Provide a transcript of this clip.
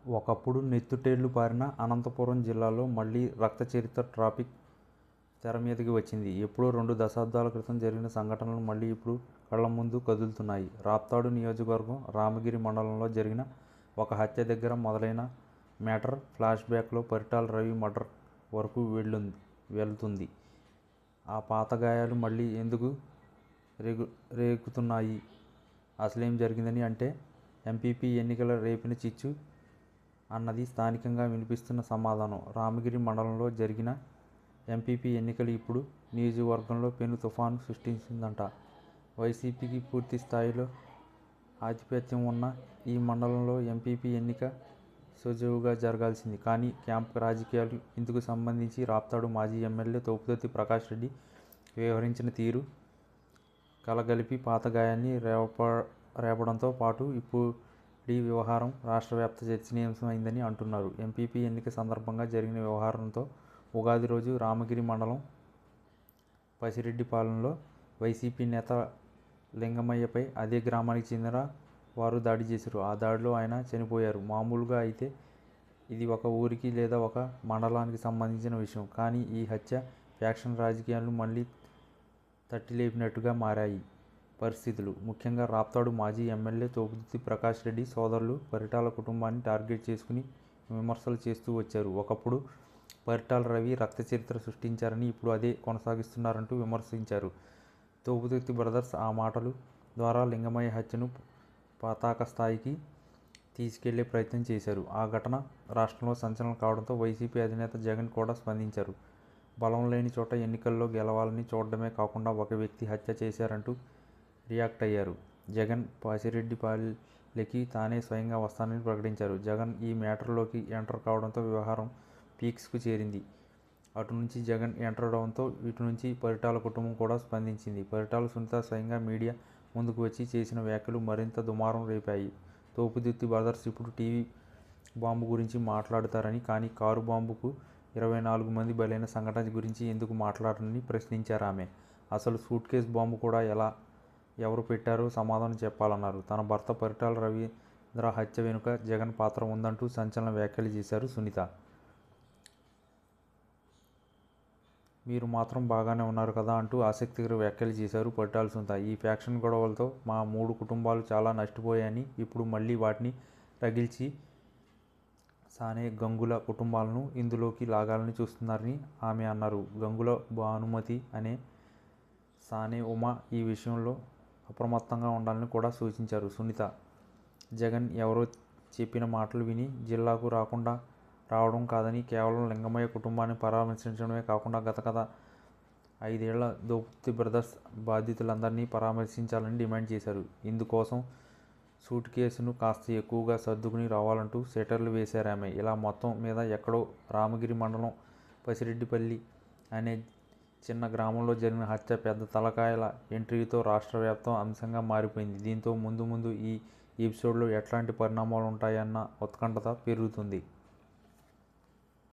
ఒకప్పుడు నెత్తుటేళ్లు పారిన అనంతపురం జిల్లాలో మళ్లీ రక్తచరిత్ర టాపిక్ తెరమీదకి వచ్చింది. ఎప్పుడో 2 దశాబ్దాల క్రితం జరిగిన సంఘటనలు మళ్లీ ఇప్పుడు కళ్లముందు కదులుతున్నాయి. రాప్తాడు నియోజకవర్గం రామగిరి మండలంలో జరిగిన ఒక హత్య దగ్గర మొదలైన మేటర్ ఫ్లాష్ బ్యాక్లో పరిటాల రవి మర్డర్ వరకు వెళుతుంది. ఆ పాత గాయాలు మళ్లీ ఎందుకు రేగుతున్నాయి? అసలేం జరిగిందని అంటే ఎంపీపీ ఎన్నికల రేపిన చిచ్చు అన్నది స్థానికంగా వినిపిస్తున్న సమాధానం. రామగిరి మండలంలో జరిగిన ఎంపీపీ ఎన్నికలు ఇప్పుడు నియోజకవర్గంలో పెను తుఫాను సృష్టించిందట. వైసీపీకి పూర్తి స్థాయిలో ఆధిపత్యం ఉన్న ఈ మండలంలో ఎంపీపీ ఎన్నిక సజావుగా జరగాల్సింది. కానీ క్యాంప్ రాజకీయాలు ఇందుకు సంబంధించి రాప్తాడు మాజీ ఎమ్మెల్యే తోపుదుర్తి ప్రకాష్ రెడ్డి వ్యవహరించిన తీరు కలగలిపి పాత గాయాన్ని రేపడంతో పాటు ఇప్పుడీ వ్యవహారం రాష్ట్రవ్యాప్త చర్చనీయాంశం అయిందని అంటున్నారు. ఎంపీపీ ఎన్నిక సందర్భంగా జరిగిన వ్యవహారంతో ఉగాది రోజు రామగిరి మండలం పసిరెడ్డిపాలెంలో వైసీపీ నేత లింగమయ్యపై అదే గ్రామానికి చెందిన వారు దాడి చేశారు. ఆ దాడిలో ఆయన చనిపోయారు. మామూలుగా అయితే ఇది ఒక ఊరికి లేదా ఒక మండలానికి సంబంధించిన విషయం. కానీ ఈ హత్య ఫ్యాక్షన్ రాజకీయాలను మళ్లీ తట్టిలేపినట్టుగా మారాయి పరిస్థితులు. ముఖ్యంగా రాప్తాడు మాజీ ఎమ్మెల్యే తోపుదుర్తి ప్రకాష్ రెడ్డి సోదరులు పరిటాల కుటుంబాన్ని టార్గెట్ చేసుకుని విమర్శలు చేస్తూ వచ్చారు. ఒకప్పుడు పరిటాల రవి రక్తచరిత్ర సృష్టించారని, ఇప్పుడు అదే కొనసాగిస్తున్నారంటూ విమర్శించారు. తోపుదుర్తి బ్రదర్స్ ఆ మాటల ద్వారా లింగమయ్య హత్యను పతాక స్థాయికి తీసుకెళ్లే ప్రయత్నం చేశారు. ఆ ఘటన రాష్ట్రంలో సంచలనం కావడంతో వైసీపీ అధినేత జగన్ కూడా స్పందించారు. బలం లేని చోట ఎన్నికల్లో గెలవాలని చూడడమే కాకుండా ఒక వ్యక్తి హత్య చేశారంటూ రియాక్ట్ అయ్యారు. జగన్ పసిరెడ్డిపల్లికి తానే స్వయంగా వస్తానని ప్రకటించారు. జగన్ ఈ మేటర్లోకి ఎంటర్ కావడంతో వ్యవహారం పీక్స్కు చేరింది. అటు నుంచి జగన్ ఎంటర్ అవడంతో ఇటు నుంచి పరిటాల కుటుంబం కూడా స్పందించింది. పరిటాల సునీత స్వయంగా మీడియా ముందుకు వచ్చి చేసిన వ్యాఖ్యలు మరింత దుమారం రేపాయి. తోపుదుర్తి బ్రదర్స్ ఇప్పుడు టీవీ బాంబు గురించి మాట్లాడతారని, కానీ కారు బాంబుకు 24 మంది బలైన సంఘటన గురించి ఎందుకు మాట్లాడరని ప్రశ్నించారామె. అసలు సూట్ కేసు బాంబు కూడా ఎవరు పెట్టారో సమాధానం చెప్పాలన్నారు. తన భర్త పరిటాల రవీంద్ర హత్య వెనుక జగన్ పాత్ర ఉందంటూ సంచలన వ్యాఖ్యలు చేశారు సునీత. మీరు మాత్రం బాగానే ఉన్నారు కదా అంటూ ఆసక్తికర వ్యాఖ్యలు చేశారు పరిటాల సునీత. ఈ ఫ్యాక్షన్ గొడవలతో మా 3 కుటుంబాలు చాలా నష్టపోయాయని, ఇప్పుడు మళ్లీ వాటిని రగిల్చి సానే గంగుల కుటుంబాలను ఇందులోకి లాగాలని చూస్తున్నారని ఆమె అన్నారు. గంగుల భానుమతి అనే సానే ఉమ ఈ విషయంలో అప్రమత్తంగా ఉండాలని కూడా సూచించారు సునీత. జగన్ ఎవరో చెప్పిన మాటలు విని జిల్లాకు రావడం కాదని, కేవలం లింగమయ్య కుటుంబాన్ని పరామర్శించడమే కాకుండా గత 5 ఏళ్ల తోపుదుర్తి బ్రదర్స్ బాధితులందరినీ పరామర్శించాలని డిమాండ్ చేశారు. ఇందుకోసం సూట్ కేసును కాస్త ఎక్కువగా సర్దుకుని రావాలంటూ సెటైర్లు వేశారామె. ఇలా మొత్తం మీద ఎక్కడో రామగిరి మండలం పసిరెడ్డిపల్లి అనే చిన్న గ్రామంలో జరిగిన హత్య పెద్ద తలకాయల ఎంట్రీతో రాష్ట్రవ్యాప్త అంశంగా మారిపోయింది. దీంతో ముందు ఈ ఎపిసోడ్లో ఎట్లాంటి పరిణామాలు ఉంటాయన్న ఉత్కంఠత పెరుగుతుంది.